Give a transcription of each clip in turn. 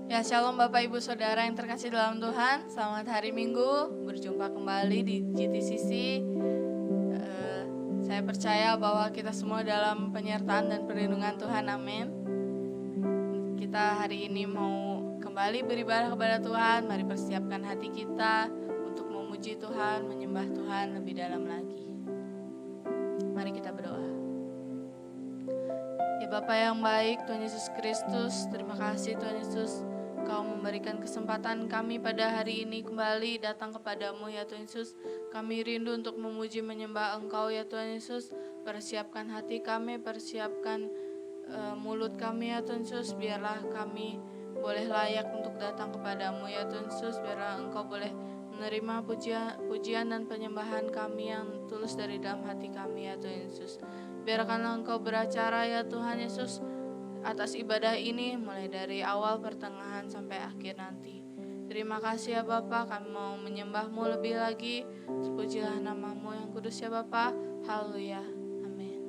Ya, shalom Bapak Ibu Saudara yang terkasih dalam Tuhan. Selamat hari Minggu, berjumpa kembali di GTCC. Saya percaya bahwa kita semua dalam penyertaan dan perlindungan Tuhan, amin. Kita hari ini mau kembali beribadah kepada Tuhan. Mari persiapkan hati kita untuk memuji Tuhan, menyembah Tuhan lebih dalam lagi. Mari kita berdoa. Ya Bapa yang baik, Tuhan Yesus Kristus, terima kasih Tuhan Yesus, Kau memberikan kesempatan kami pada hari ini kembali datang kepadamu ya Tuhan Yesus. Kami rindu untuk memuji menyembah Engkau ya Tuhan Yesus. Persiapkan hati kami, persiapkan mulut kami ya Tuhan Yesus. Biarlah kami boleh layak untuk datang kepadamu ya Tuhan Yesus. Biarlah Engkau boleh menerima pujian dan penyembahan kami yang tulus dari dalam hati kami ya Tuhan Yesus. Biarkanlah Engkau beracara ya Tuhan Yesus atas ibadah ini mulai dari awal, pertengahan, sampai akhir nanti. Terima kasih ya Bapa, kami mau menyembah-Mu lebih lagi. Terpujilah nama-Mu yang kudus ya Bapa. Haleluya. Amin.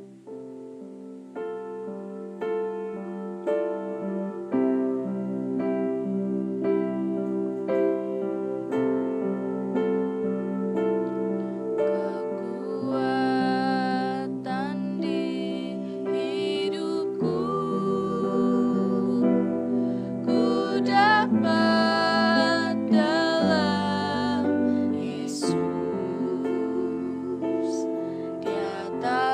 Dia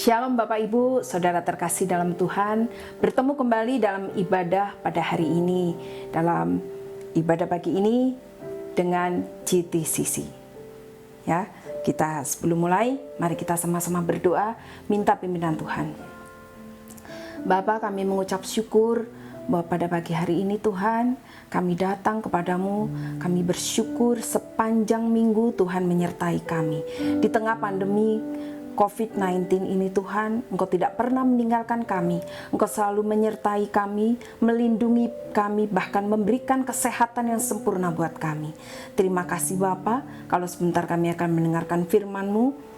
Shalom Bapak Ibu, Saudara terkasih dalam Tuhan, bertemu kembali dalam ibadah pada hari ini, dalam ibadah pagi ini dengan GTCC. Ya, kita sebelum mulai, mari kita sama-sama berdoa, minta pimpinan Tuhan. Bapa, kami mengucap syukur bahwa pada pagi hari ini Tuhan, kami datang kepadamu, kami bersyukur sepanjang minggu Tuhan menyertai kami. Di tengah pandemi COVID-19 ini Tuhan, Engkau tidak pernah meninggalkan kami. Engkau selalu menyertai kami, melindungi kami, bahkan memberikan kesehatan yang sempurna buat kami. Terima kasih Bapa, kalau sebentar kami akan mendengarkan firman-Mu.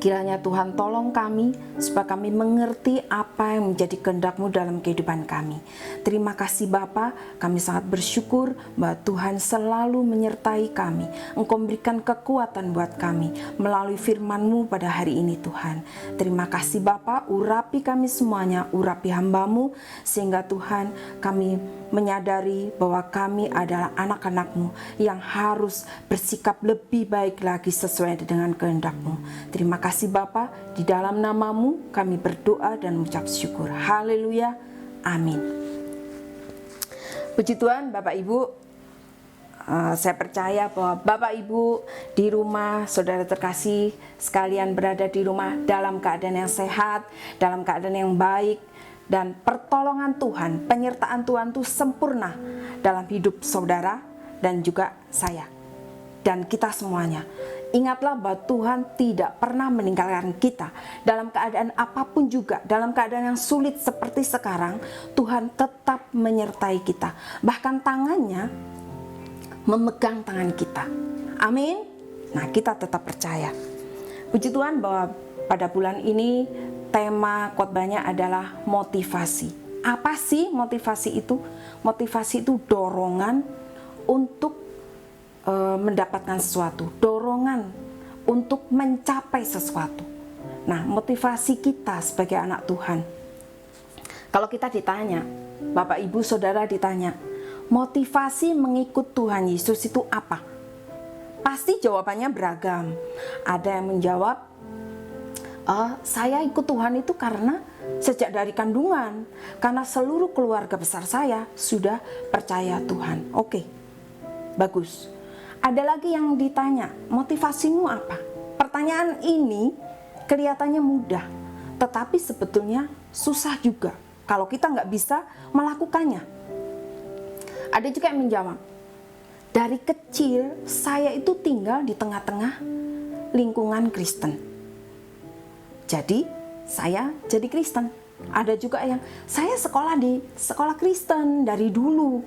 Kiranya Tuhan tolong kami supaya kami mengerti apa yang menjadi kehendak-Mu dalam kehidupan kami. Terima kasih Bapa, kami sangat bersyukur bahwa Tuhan selalu menyertai kami. Engkau berikan kekuatan buat kami melalui firman-Mu pada hari ini Tuhan. Terima kasih Bapa, urapi kami semuanya, urapi hamba-Mu, sehingga Tuhan kami menyadari bahwa kami adalah anak-anak-Mu yang harus bersikap lebih baik lagi sesuai dengan kehendak-Mu. Terima kasih Bapa, di dalam nama-Mu kami berdoa dan mengucap syukur. Haleluya, amin. Puji Tuhan Bapak Ibu, saya percaya bahwa Bapak Ibu di rumah, saudara terkasih sekalian berada di rumah dalam keadaan yang sehat, dalam keadaan yang baik, dan pertolongan Tuhan, penyertaan Tuhan itu sempurna dalam hidup saudara dan juga saya dan kita semuanya. Ingatlah bahwa Tuhan tidak pernah meninggalkan kita dalam keadaan apapun juga, dalam keadaan yang sulit seperti sekarang, Tuhan tetap menyertai kita. Bahkan tangannya memegang tangan kita. Amin. Nah, kita tetap percaya. Puji Tuhan bahwa pada bulan ini tema khotbahnya adalah motivasi. Apa sih motivasi itu? Motivasi itu dorongan untuk mendapatkan sesuatu, dorongan untuk mencapai sesuatu. Nah, motivasi kita sebagai anak Tuhan. Kalau kita ditanya, Bapak Ibu Saudara ditanya, motivasi mengikut Tuhan Yesus itu apa? Pasti jawabannya beragam. Ada yang menjawab, saya ikut Tuhan itu karena sejak dari kandungan, karena seluruh keluarga besar saya sudah percaya Tuhan. Oke, bagus. Ada lagi yang ditanya, motivasimu apa? Pertanyaan ini kelihatannya mudah, tetapi sebetulnya susah juga kalau kita nggak bisa melakukannya. Ada juga yang menjawab, dari kecil saya itu tinggal di tengah-tengah lingkungan Kristen. Jadi saya jadi Kristen. Ada juga yang saya sekolah di sekolah Kristen dari dulu.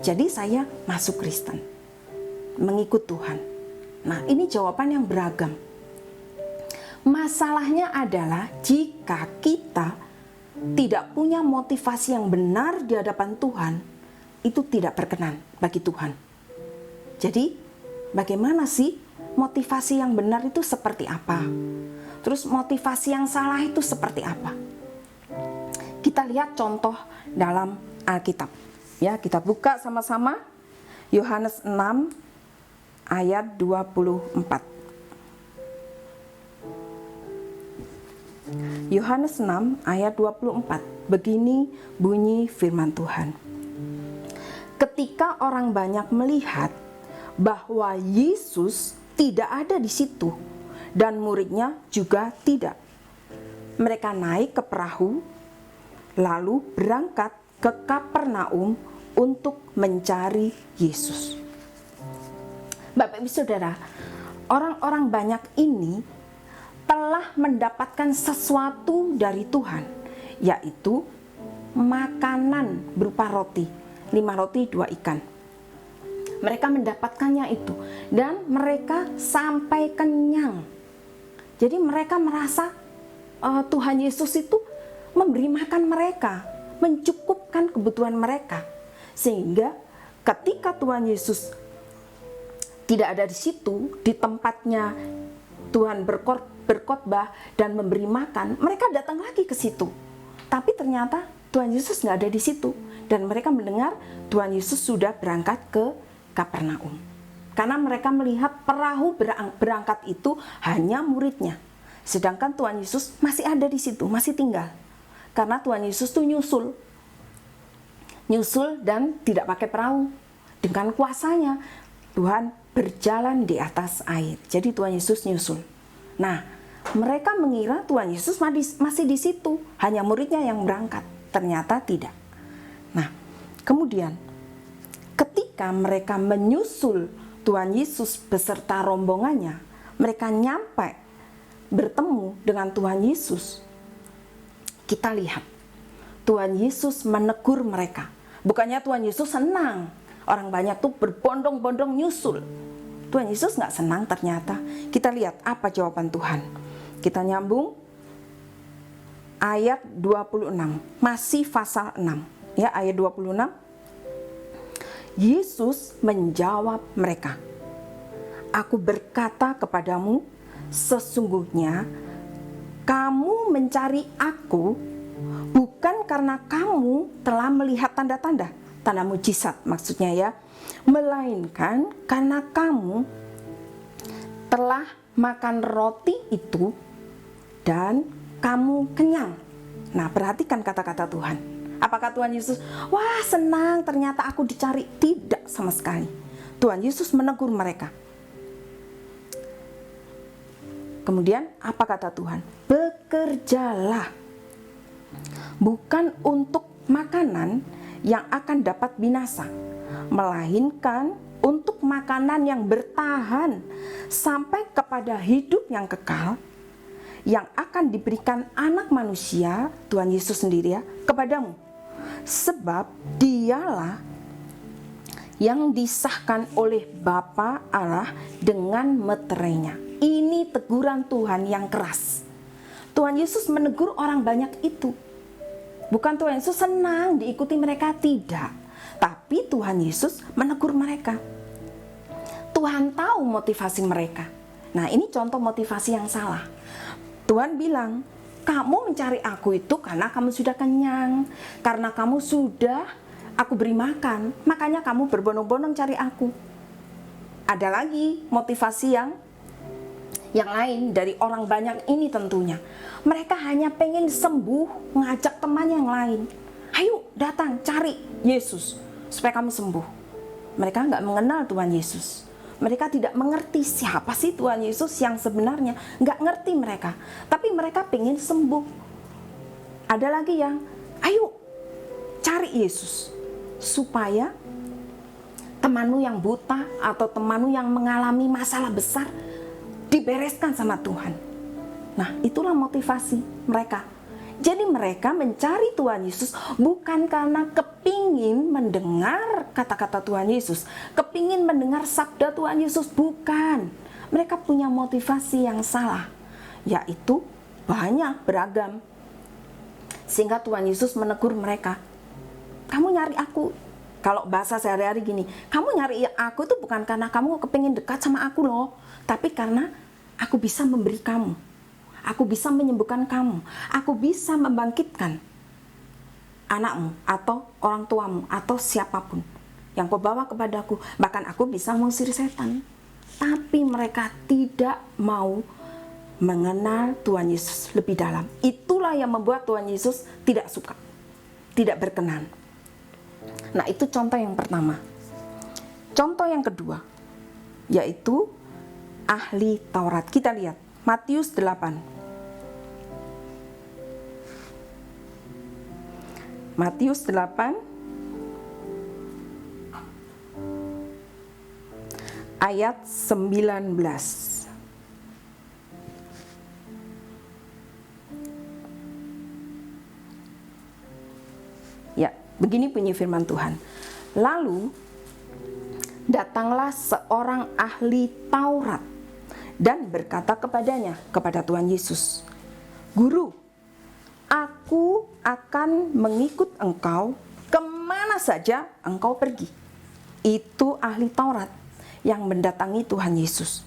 Jadi saya masuk Kristen. Mengikut Tuhan. Nah, ini jawaban yang beragam. Masalahnya adalah jika kita tidak punya motivasi yang benar di hadapan Tuhan, itu tidak berkenan bagi Tuhan. Jadi, bagaimana sih motivasi yang benar itu seperti apa? Terus motivasi yang salah itu seperti apa? Kita lihat contoh dalam Alkitab. Ya, kita buka sama-sama Yohanes 6 ayat 24. Yohanes 6 ayat 24. Begini bunyi firman Tuhan. Ketika orang banyak melihat bahwa Yesus tidak ada di situ dan muridnya juga tidak, mereka naik ke perahu lalu berangkat ke Kapernaum untuk mencari Yesus. Bapak Ibu Saudara, orang-orang banyak ini telah mendapatkan sesuatu dari Tuhan, yaitu makanan berupa roti, 5 roti 2 ikan. Mereka mendapatkannya itu dan mereka sampai kenyang. Jadi mereka merasa Tuhan Yesus itu memberi makan mereka, mencukupkan kebutuhan mereka. Sehingga ketika Tuhan Yesus tidak ada di situ, di tempatnya Tuhan berkhotbah dan memberi makan, mereka datang lagi ke situ. Tapi ternyata Tuhan Yesus nggak ada di situ. Dan mereka mendengar Tuhan Yesus sudah berangkat ke Kapernaum. Karena mereka melihat perahu berangkat itu hanya muridnya. Sedangkan Tuhan Yesus masih ada di situ, masih tinggal. Karena Tuhan Yesus tuh nyusul dan tidak pakai perahu. Dengan kuasanya Tuhan berjalan di atas air. Jadi Tuhan Yesus nyusul. Nah, mereka mengira Tuhan Yesus masih di situ, hanya muridnya yang berangkat. Ternyata tidak. Nah, kemudian ketika mereka menyusul Tuhan Yesus beserta rombongannya, mereka nyampe bertemu dengan Tuhan Yesus. Kita lihat, Tuhan Yesus menegur mereka. Bukannya Tuhan Yesus senang, orang banyak tuh berbondong-bondong nyusul. Tuhan Yesus nggak senang ternyata. Kita lihat apa jawaban Tuhan. Kita nyambung ayat 26, masih pasal 6. Ya, ayat 26. Yesus menjawab mereka, "Aku berkata kepadamu, sesungguhnya kamu mencari aku bukan karena kamu telah melihat tanda-tanda, tanda mujizat maksudnya ya, melainkan karena kamu telah makan roti itu dan kamu kenyang." Nah, perhatikan kata-kata Tuhan. Apakah Tuhan Yesus, wah senang ternyata aku dicari? Tidak sama sekali. Tuhan Yesus menegur mereka. Kemudian apa kata Tuhan? Bekerjalah, bukan untuk makanan yang akan dapat binasa, melainkan untuk makanan yang bertahan sampai kepada hidup yang kekal, yang akan diberikan anak manusia, Tuhan Yesus sendiri ya, kepadamu. Sebab dialah yang disahkan oleh Bapa Allah dengan meterainya. Ini teguran Tuhan yang keras. Tuhan Yesus menegur orang banyak itu. Bukan Tuhan Yesus senang diikuti mereka, tidak. Tapi Tuhan Yesus menegur mereka. Tuhan tahu motivasi mereka. Nah, ini contoh motivasi yang salah. Tuhan bilang, kamu mencari aku itu karena kamu sudah kenyang, karena kamu sudah aku beri makan, makanya kamu berbondong-bondong cari aku. Ada lagi motivasi yang lain dari orang banyak ini tentunya. Mereka hanya pengen sembuh, ngajak teman yang lain. Ayo datang cari Yesus supaya kamu sembuh. Mereka nggak mengenal Tuhan Yesus. Mereka tidak mengerti siapa sih Tuhan Yesus yang sebenarnya. Nggak ngerti mereka. Tapi mereka pengen sembuh. Ada lagi yang, ayo cari Yesus. Supaya temanmu yang buta atau temanmu yang mengalami masalah besar dibereskan sama Tuhan. Nah, itulah motivasi mereka. Jadi mereka mencari Tuhan Yesus bukan karena kepingin mendengar kata-kata Tuhan Yesus, kepingin mendengar sabda Tuhan Yesus, bukan. Mereka punya motivasi yang salah, yaitu banyak beragam. Sehingga Tuhan Yesus menegur mereka. Kamu nyari aku, kalau bahasa sehari-hari gini, kamu nyari aku itu bukan karena kamu kepingin dekat sama aku loh, tapi karena aku bisa memberi kamu. Aku bisa menyembuhkan kamu. Aku bisa membangkitkan anakmu atau orang tuamu atau siapapun yang kau bawa kepadaku. Bahkan aku bisa mengusir setan. Tapi mereka tidak mau mengenal Tuhan Yesus lebih dalam. Itulah yang membuat Tuhan Yesus tidak suka, tidak berkenan. Nah, itu contoh yang pertama. Contoh yang kedua, yaitu ahli Taurat. Kita lihat Matius 8. Matius 8 ayat 19. Ya, begini bunyi firman Tuhan. Lalu datanglah seorang ahli Taurat dan berkata kepadanya, kepada Tuhan Yesus, "Guru, aku akan mengikut engkau kemana saja engkau pergi." Itu ahli Taurat yang mendatangi Tuhan Yesus.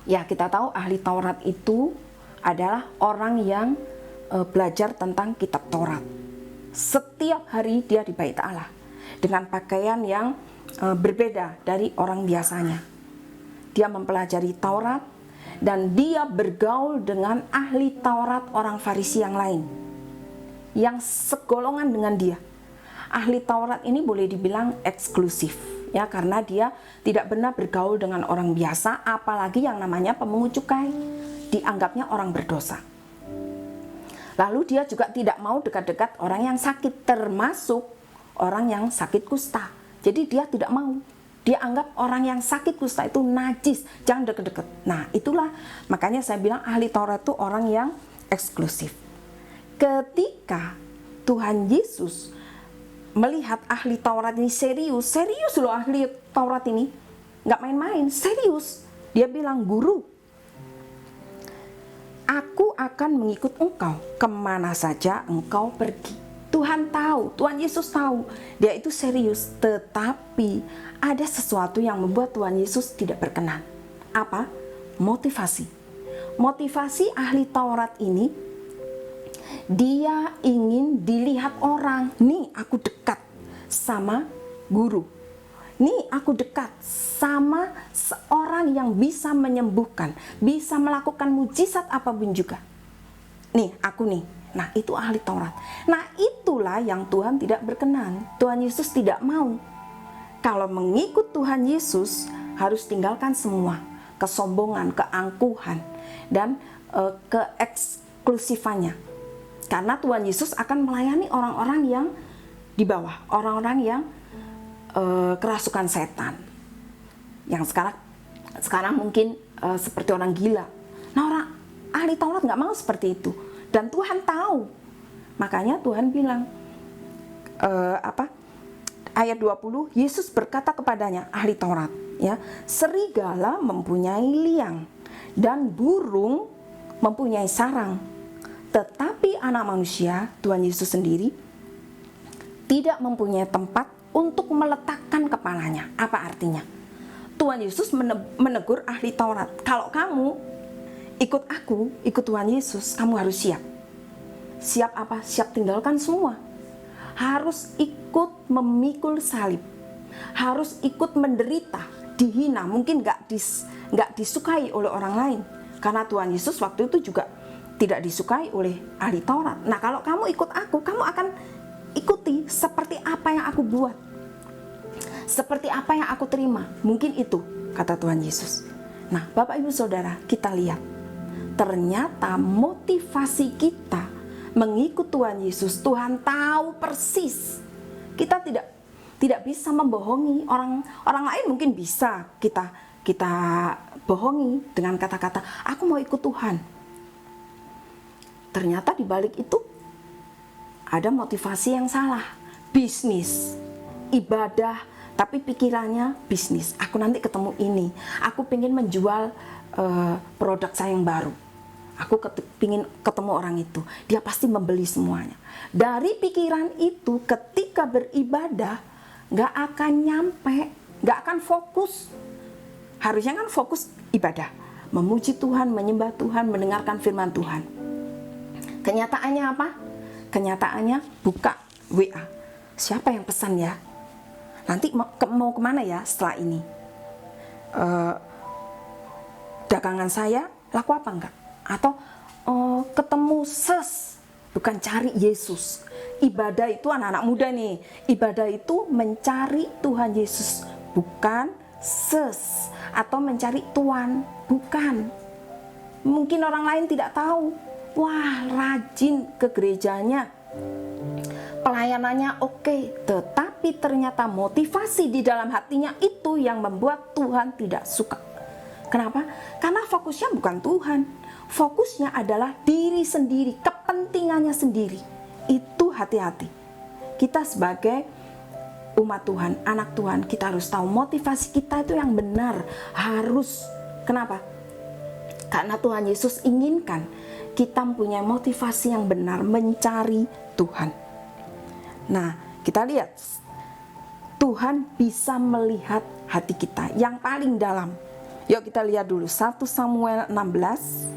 Ya, kita tahu ahli Taurat itu adalah orang yang belajar tentang kitab Taurat. Setiap hari dia di bait Allah dengan pakaian yang berbeda dari orang biasanya. Dia mempelajari Taurat dan dia bergaul dengan ahli Taurat orang Farisi yang lain yang segolongan dengan dia. Ahli Taurat ini boleh dibilang eksklusif ya, karena dia tidak benar bergaul dengan orang biasa, apalagi yang namanya pemungut cukai, dianggapnya orang berdosa. Lalu dia juga tidak mau dekat-dekat orang yang sakit, termasuk orang yang sakit kusta. Jadi dia tidak mau. Dia anggap orang yang sakit kusta itu najis, jangan deket-deket. Nah, itulah makanya saya bilang ahli Taurat itu orang yang eksklusif. Ketika Tuhan Yesus melihat ahli Taurat ini serius loh ahli Taurat ini, nggak main-main, serius. Dia bilang, "Guru, Aku akan mengikut engkau kemana saja engkau pergi. Tuhan tahu, Tuhan Yesus tahu, dia itu serius. Tetapi ada sesuatu yang membuat Tuhan Yesus tidak berkenan. Apa? Motivasi. Motivasi ahli Taurat ini, dia ingin dilihat orang. Nih aku dekat sama guru. Nih aku dekat sama seorang yang bisa menyembuhkan, bisa melakukan mujizat apapun juga. Nih aku nih. Nah itu ahli Taurat. Nah itulah yang Tuhan tidak berkenan. Tuhan Yesus tidak mau. Kalau mengikut Tuhan Yesus harus tinggalkan semua kesombongan, keangkuhan, dan keeksklusifannya. Karena Tuhan Yesus akan melayani orang-orang yang di bawah, orang-orang yang kerasukan setan, yang sekarang mungkin seperti orang gila. Nah orang ahli Taurat nggak mau seperti itu, dan Tuhan tahu. Makanya Tuhan bilang ayat 20, Yesus berkata kepadanya, ahli Taurat, ya, serigala mempunyai liang dan burung mempunyai sarang, tetapi anak manusia, Tuhan Yesus sendiri, tidak mempunyai tempat untuk meletakkan kepalanya. Apa artinya? Tuhan Yesus menegur ahli Taurat. Kalau kamu ikut aku, ikut Tuhan Yesus, kamu harus siap. Siap apa? Siap tinggalkan semua. Harus ikut memikul salib. Harus ikut menderita, dihina, mungkin nggak disukai oleh orang lain. Karena Tuhan Yesus waktu itu juga tidak disukai oleh ahli Taurat. Nah kalau kamu ikut aku, kamu akan ikuti seperti apa yang aku buat, seperti apa yang aku terima. Mungkin itu kata Tuhan Yesus. Nah Bapak Ibu Saudara, kita lihat ternyata motivasi kita mengikut Tuhan Yesus, Tuhan tahu persis. Kita tidak bisa membohongi orang lain. Mungkin bisa kita bohongi dengan kata-kata aku mau ikut Tuhan. Ternyata di balik itu ada motivasi yang salah, bisnis, ibadah, tapi pikirannya bisnis. Aku nanti ketemu ini, aku pengen menjual produk saya yang baru. Aku pengen ketemu orang itu, dia pasti membeli semuanya. Dari pikiran itu, ketika beribadah, gak akan nyampe, gak akan fokus. Harusnya kan fokus ibadah, memuji Tuhan, menyembah Tuhan, mendengarkan firman Tuhan. Kenyataannya apa? Kenyataannya buka WA. Siapa yang pesan ya? Nanti mau kemana ya setelah ini? Dagangan saya laku apa enggak? Atau ketemu bukan cari Yesus. Ibadah itu anak-anak muda nih. Ibadah itu mencari Tuhan Yesus, bukan atau mencari Tuhan, bukan. Mungkin orang lain tidak tahu. Wah, rajin ke gerejanya, pelayanannya oke, tetapi ternyata motivasi di dalam hatinya itu yang membuat Tuhan tidak suka. Kenapa? Karena fokusnya bukan Tuhan, fokusnya adalah diri sendiri, kepentingannya sendiri. Itu hati-hati. Kita sebagai umat Tuhan, anak Tuhan, kita harus tahu motivasi kita itu yang benar. Harus. Kenapa? Karena Tuhan Yesus inginkan kita mempunyai motivasi yang benar mencari Tuhan. Nah, kita lihat Tuhan bisa melihat hati kita yang paling dalam. Yuk kita lihat dulu 1 Samuel 16.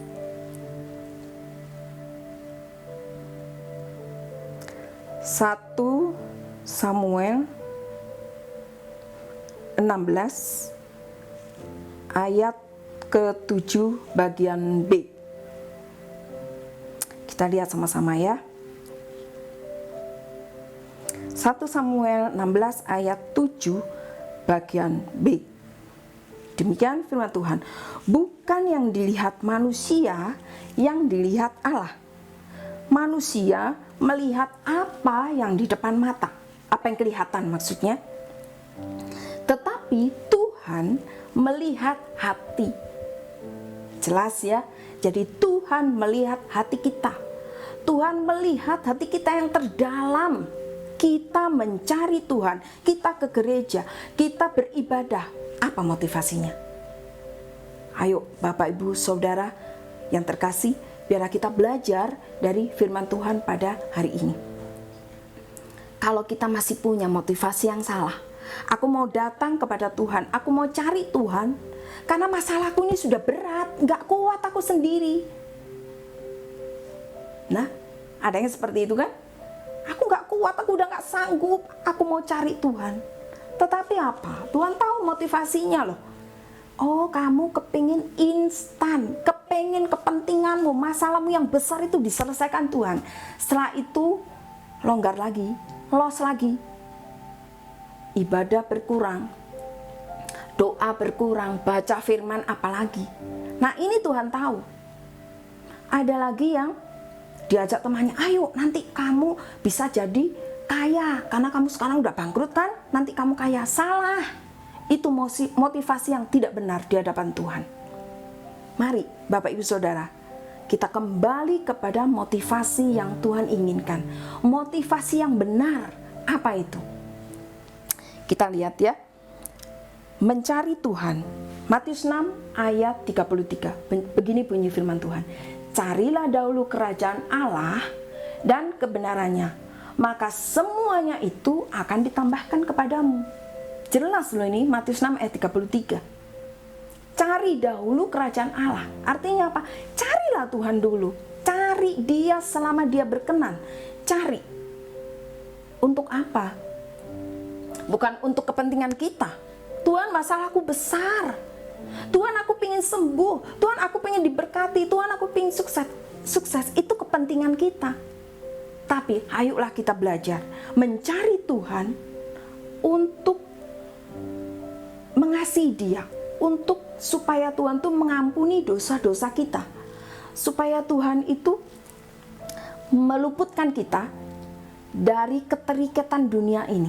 1 Samuel 16 ayat ke-7 bagian B. Kita lihat sama-sama ya. 1 Samuel 16 ayat 7 bagian B. Demikian firman Tuhan. Bukan yang dilihat manusia, yang dilihat Allah. Manusia melihat apa yang di depan mata. Apa yang kelihatan maksudnya? Tetapi Tuhan melihat hati. Jelas ya. Jadi Tuhan melihat hati kita. Tuhan melihat hati kita yang terdalam. Kita mencari Tuhan, kita ke gereja, kita beribadah. Apa motivasinya? Ayo Bapak Ibu Saudara yang terkasih, biarlah kita belajar dari firman Tuhan pada hari ini. Kalau kita masih punya motivasi yang salah, aku mau datang kepada Tuhan, aku mau cari Tuhan, karena masalahku ini sudah berat, gak kuat aku sendiri. Nah, ada yang seperti itu kan? Aku gak kuat, aku udah gak sanggup, aku mau cari Tuhan. Tetapi apa? Tuhan tahu motivasinya loh. Oh, kamu kepingin instan, kepingin kepentinganmu, masalahmu yang besar itu diselesaikan Tuhan. Setelah itu, longgar lagi, los lagi. Ibadah berkurang, doa berkurang, baca firman apalagi. Nah, ini Tuhan tahu. Ada lagi yang diajak temannya, ayo nanti kamu bisa jadi kaya, karena kamu sekarang udah bangkrut kan, nanti kamu kaya. Salah. Itu motivasi yang tidak benar di hadapan Tuhan. Mari Bapak Ibu Saudara, kita kembali kepada motivasi yang Tuhan inginkan. Motivasi yang benar, apa itu? Kita lihat ya. Mencari Tuhan. Matius 6 ayat 33. Begini bunyi firman Tuhan. Carilah dahulu kerajaan Allah dan kebenarannya, maka semuanya itu akan ditambahkan kepadamu. Jelas loh ini Matius 6 ayat 33. Cari dahulu kerajaan Allah. Artinya apa? Carilah Tuhan dulu. Cari Dia selama Dia berkenan. Cari. Untuk apa? Bukan untuk kepentingan kita. Tuhan, masalahku besar. Tuhan, aku pengen sembuh. Tuhan, aku pengen diberkati. Tuhan, aku pengen sukses. Sukses itu kepentingan kita. Tapi ayolah kita belajar mencari Tuhan untuk mengasihi Dia, untuk supaya Tuhan itu mengampuni dosa-dosa kita, supaya Tuhan itu meluputkan kita dari keterikatan dunia ini.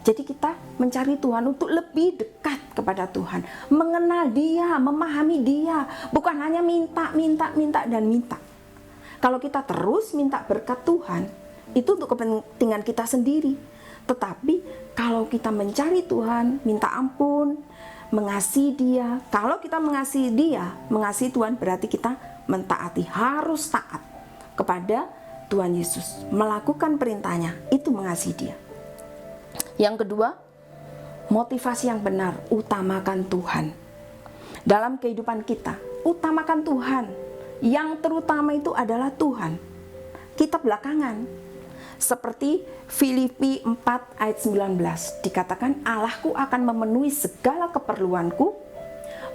Jadi kita mencari Tuhan untuk lebih dekat kepada Tuhan, mengenal Dia, memahami Dia, bukan hanya minta. Kalau kita terus minta berkat Tuhan, itu untuk kepentingan kita sendiri. Tetapi kalau kita mencari Tuhan, minta ampun, mengasihi Dia. Kalau kita mengasihi Dia, mengasihi Tuhan berarti kita mentaati, harus taat kepada Tuhan Yesus. Melakukan perintahnya, itu mengasihi Dia. Yang kedua, motivasi yang benar, utamakan Tuhan. Dalam kehidupan kita, utamakan Tuhan. Yang terutama itu adalah Tuhan. Kita belakangan. Seperti Filipi 4 ayat 19 dikatakan, Allahku akan memenuhi segala keperluanku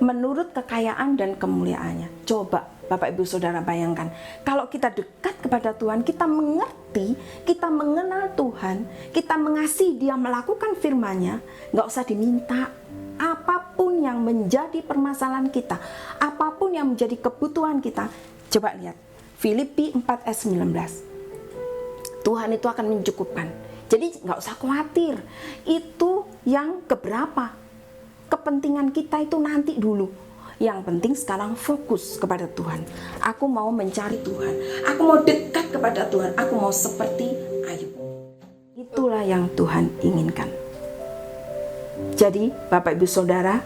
menurut kekayaan dan kemuliaannya. Coba Bapak Ibu Saudara bayangkan, kalau kita dekat kepada Tuhan, kita mengerti, kita mengenal Tuhan, kita mengasihi Dia, melakukan firman-Nya, gak usah diminta. Apapun yang menjadi permasalahan kita, apapun yang menjadi kebutuhan kita, coba lihat Filipi 4 ayat 19. Tuhan itu akan mencukupkan. Jadi nggak usah khawatir. Itu yang keberapa. Kepentingan kita itu nanti dulu. Yang penting sekarang fokus kepada Tuhan. Aku mau mencari Tuhan. Aku mau dekat kepada Tuhan. Aku mau seperti Ayub. Itulah yang Tuhan inginkan. Jadi Bapak Ibu Saudara,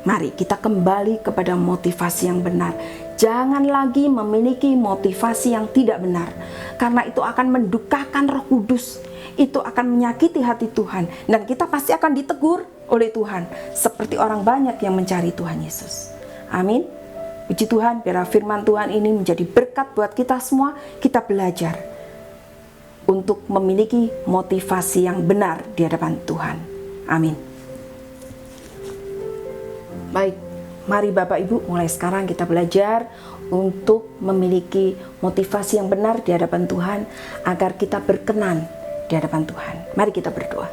mari kita kembali kepada motivasi yang benar. Jangan lagi memiliki motivasi yang tidak benar, karena itu akan mendukakan Roh Kudus. Itu akan menyakiti hati Tuhan, dan kita pasti akan ditegur oleh Tuhan, seperti orang banyak yang mencari Tuhan Yesus. Amin. Puji Tuhan, biar firman Tuhan ini menjadi berkat buat kita semua. Kita belajar untuk memiliki motivasi yang benar di hadapan Tuhan. Amin. Baik, mari Bapak Ibu, mulai sekarang kita belajar untuk memiliki motivasi yang benar di hadapan Tuhan, agar kita berkenan di hadapan Tuhan. Mari kita berdoa.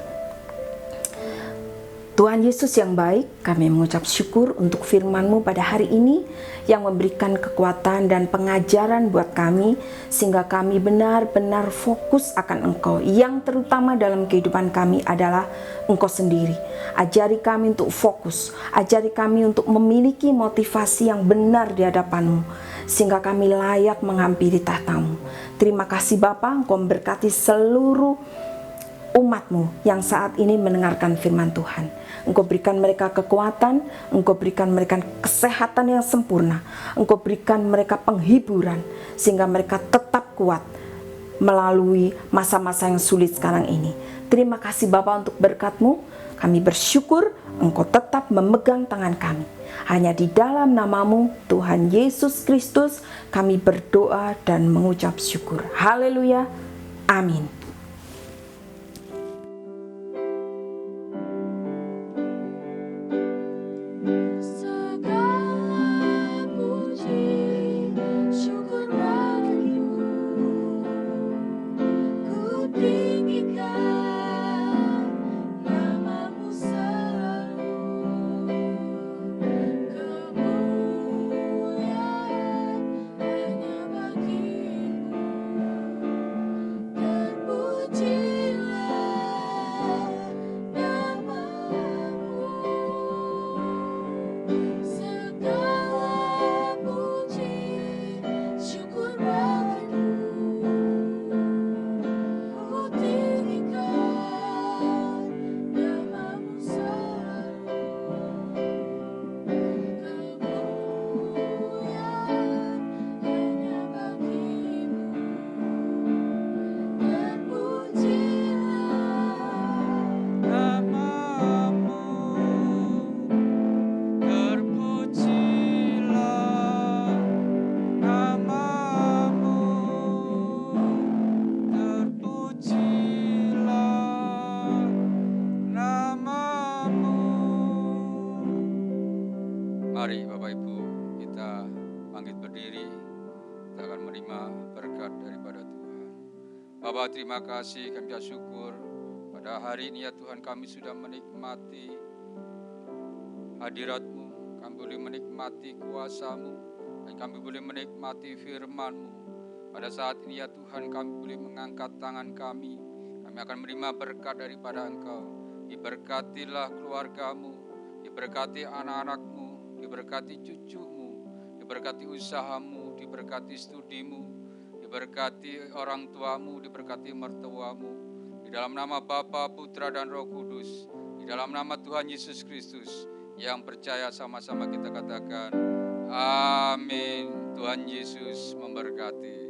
Tuhan Yesus yang baik, kami mengucap syukur untuk firman-Mu pada hari ini yang memberikan kekuatan dan pengajaran buat kami, sehingga kami benar-benar fokus akan Engkau. Yang terutama dalam kehidupan kami adalah Engkau sendiri. Ajari kami untuk fokus, ajari kami untuk memiliki motivasi yang benar di hadapan-Mu, sehingga kami layak menghampiri tahta-Mu. Terima kasih Bapa, Engkau memberkati seluruh umat-Mu yang saat ini mendengarkan firman Tuhan. Engkau berikan mereka kekuatan, Engkau berikan mereka kesehatan yang sempurna, Engkau berikan mereka penghiburan, sehingga mereka tetap kuat melalui masa-masa yang sulit sekarang ini. Terima kasih Bapa untuk berkat-Mu. Kami bersyukur Engkau tetap memegang tangan kami. Hanya di dalam nama-Mu, Tuhan Yesus Kristus, kami berdoa dan mengucap syukur. Haleluya. Amin. Segala puji syukur bagimu, ku tinggikan nama-Mu selalu. Kemuliaan hanya bagimu, terpujilah nama-Mu. Segala puji syukur bagimu, ku tinggikan nama-Mu selalu. Kemuliaan hanya bagimu, terpujilah Namamu, terpujilah namamu, terpujilah namamu. Mari Bapak Ibu, kita bangkit berdiri, kita akan menerima berkat daripada Tuhan. Bapak, terima kasih, kami syukur pada hari ini ya Tuhan, kami sudah menikmati hadirat-Mu, kami boleh menikmati kuasa-Mu, dan kami boleh menikmati firman-Mu. Pada saat ini ya Tuhan, kami boleh mengangkat tangan kami akan menerima berkat daripada Engkau. Diberkatilah keluarga-Mu, diberkati anak-anak-Mu, diberkati cucu-Mu, diberkati usaha-Mu, diberkati studi-Mu, diberkati orang tua-Mu, diberkati mertua-Mu. Di dalam nama Bapa, Putra, dan Roh Kudus, di dalam nama Tuhan Yesus Kristus, yang percaya sama-sama kita katakan, amin. Tuhan Yesus memberkati.